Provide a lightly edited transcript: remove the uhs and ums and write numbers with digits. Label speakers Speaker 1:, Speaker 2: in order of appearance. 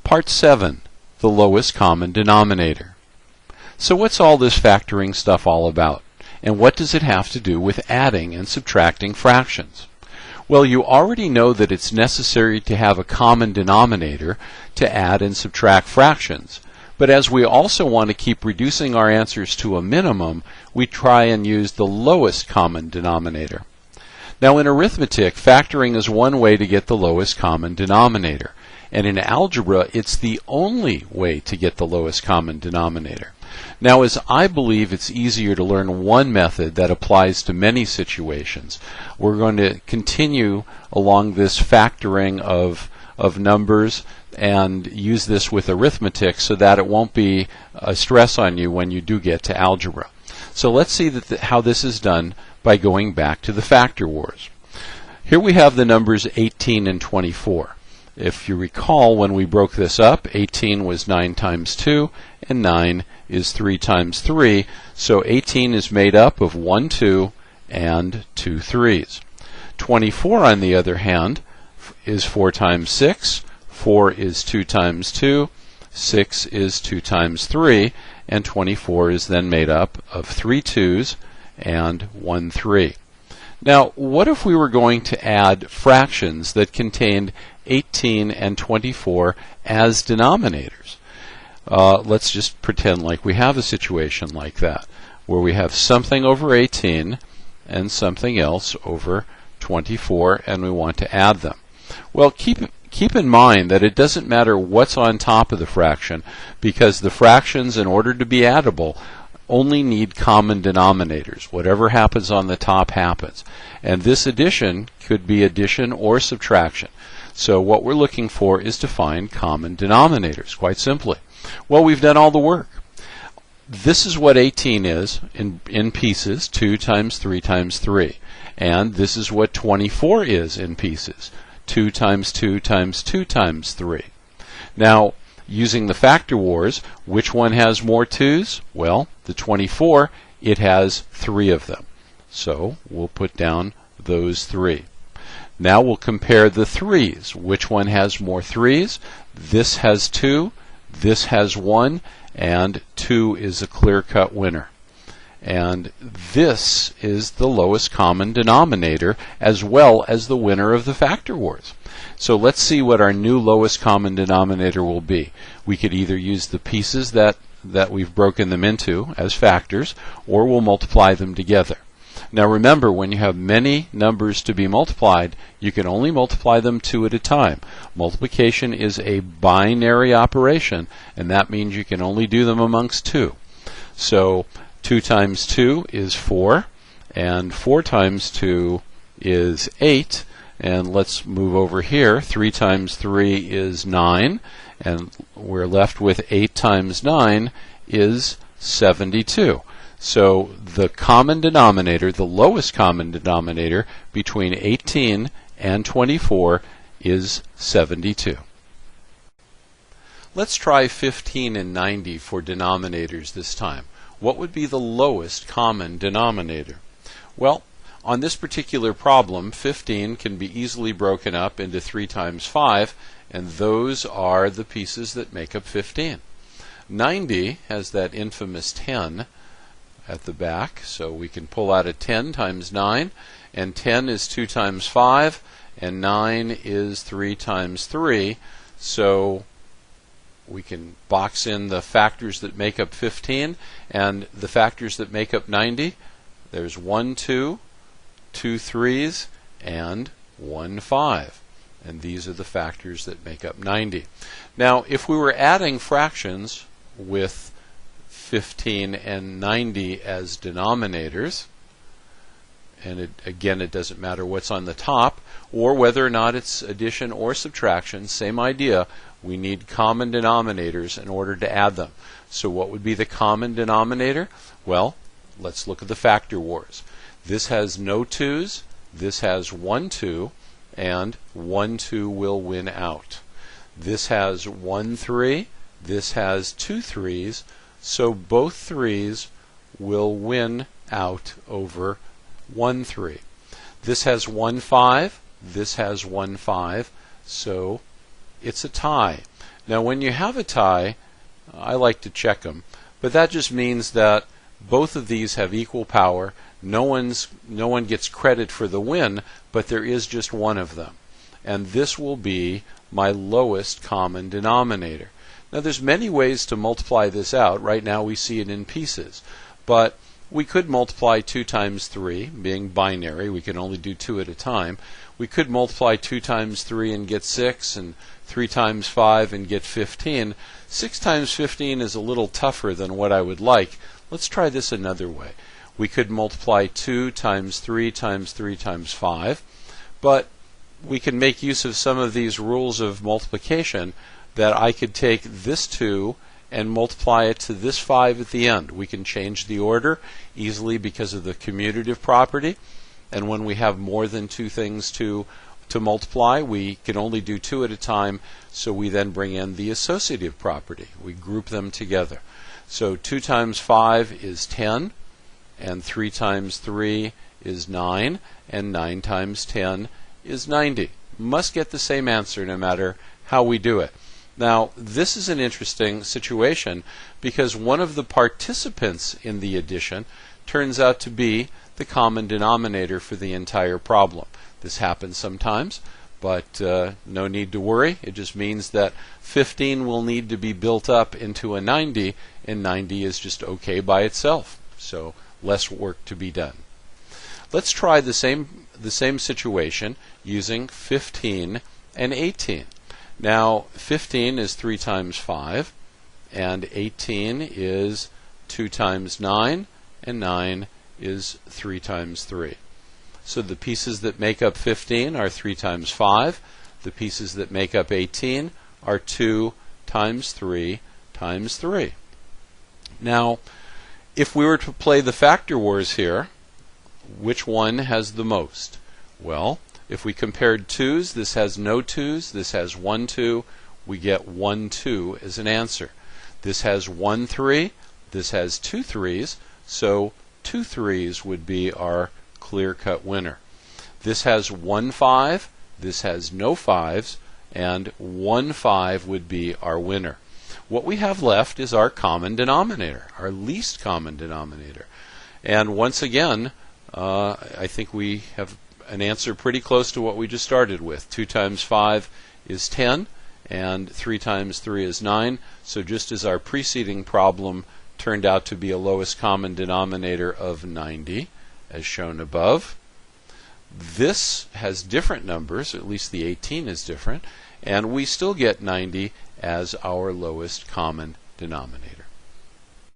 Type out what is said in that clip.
Speaker 1: Part 7, the lowest common denominator. So what's all this factoring stuff all about? And what does it have to do with adding and subtracting fractions? Well, you already know that it's necessary to have a common denominator to add and subtract fractions. But as we also want to keep reducing our answers to a minimum, we try and use the lowest common denominator. Now in arithmetic, factoring is one way to get the lowest common denominator. And in algebra, it's the only way to get the lowest common denominator. Now, as I believe it's easier to learn one method that applies to many situations, we're going to continue along this factoring of numbers and use this with arithmetic so that it won't be a stress on you when you do get to algebra. So let's see how this is done by going back to the factor wars. Here we have the numbers 18 and 24. If you recall, when we broke this up, 18 was 9 times 2, and 9 is 3 times 3. So 18 is made up of 1 2 and 2 3s. 24, on the other hand, is 4 times 6. 4 is 2 times 2. 6 is 2 times 3. And 24 is then made up of 3 2s and 1 3. Now, what if we were going to add fractions that contained 18 and 24 as denominators? Let's just pretend like we have a situation like that, where we have something over 18 and something else over 24, and we want to add them. Well, keep in mind that it doesn't matter what's on top of the fraction, because the fractions, in order to be addable, only need common denominators. Whatever happens on the top happens. And this addition could be addition or subtraction. So what we're looking for is to find common denominators, quite simply. Well, we've done all the work. This is what 18 is in pieces, 2 times 3 times 3. And this is what 24 is in pieces, 2 times 2 times 2 times 3. Now, using the factor wars, which one has more 2's? Well, the 24, it has 3 of them. So we'll put down those 3. Now we'll compare the 3's. Which one has more 3's? This has 2, this has 1, and 2 is a clear-cut winner. And this is the lowest common denominator as well as the winner of the factor wars. So let's see what our new lowest common denominator will be. We could either use the pieces that we've broken them into as factors, or we'll multiply them together. Now remember, when you have many numbers to be multiplied, you can only multiply them 2 at a time. Multiplication is a binary operation, and that means you can only do them amongst 2. So 2 times 2 is 4, and 4 times 2 is 8. And let's move over here. 3 times 3 is 9, and we're left with 8 times 9 is 72. So the common denominator, the lowest common denominator between 18 and 24 is 72. Let's try 15 and 90 for denominators this time. What would be the lowest common denominator? Well, on this particular problem, 15 can be easily broken up into 3 times 5, and those are the pieces that make up 15. 90 has that infamous 10 at the back, so we can pull out a 10 times 9, and 10 is 2 times 5, and 9 is 3 times 3, so we can box in the factors that make up 15, and the factors that make up 90. There's 1 2, 2 3s, and 1 5. And these are the factors that make up 90. Now, if we were adding fractions with 15 and 90 as denominators, and again, it doesn't matter what's on the top, or whether or not it's addition or subtraction, same idea, we need common denominators in order to add them. So what would be the common denominator? Well, let's look at the factor wars. This has no 2's, this has 1 2, and 1 2 will win out. This has 1 3, this has 2 3's, so both 3's will win out over 1 3. This has 1 5, this has 1 5, so it's a tie. Now when you have a tie, I like to check them, but that just means that both of these have equal power. No one gets credit for the win, but there is just one of them. And this will be my lowest common denominator. Now there's many ways to multiply this out. Right now we see it in pieces, but we could multiply 2 times 3, being binary. We can only do 2 at a time. We could multiply 2 times 3 and get 6, and 3 times 5 and get 15. 6 times 15 is a little tougher than what I would like. Let's try this another way. We could multiply 2 times 3 times 3 times 5, but we can make use of some of these rules of multiplication that I could take this 2 and multiply it to this 5 at the end. We can change the order easily because of the commutative property, and when we have more than 2 things to multiply, we can only do 2 at a time, so we then bring in the associative property. We group them together. So 2 times 5 is 10, and 3 times 3 is 9, and 9 times 10 is 90. Must get the same answer no matter how we do it. Now, this is an interesting situation because one of the participants in the addition turns out to be the common denominator for the entire problem. This happens sometimes, but no need to worry. It just means that 15 will need to be built up into a 90, and 90 is just okay by itself. So less work to be done. Let's try the same situation using 15 and 18. Now 15 is 3 times 5, and 18 is 2 times 9, and 9 is 3 times 3. So the pieces that make up 15 are 3 times 5. The pieces that make up 18 are 2 times 3 times 3. Now, if we were to play the factor wars here, which one has the most? Well, if we compared 2's, this has no 2's, this has 1 2, we get 1 2 as an answer. This has 1 3, this has 2 3's, so 2 3's would be our clear-cut winner. This has 1 5, this has no 5's, and 1 5 would be our winner. What we have left is our common denominator, our least common denominator. And once again, I think we have an answer pretty close to what we just started with. 2 times 5 is 10, and 3 times 3 is 9. So just as our preceding problem turned out to be a lowest common denominator of 90, as shown above, this has different numbers, at least the 18 is different, and we still get 90 as our lowest common denominator.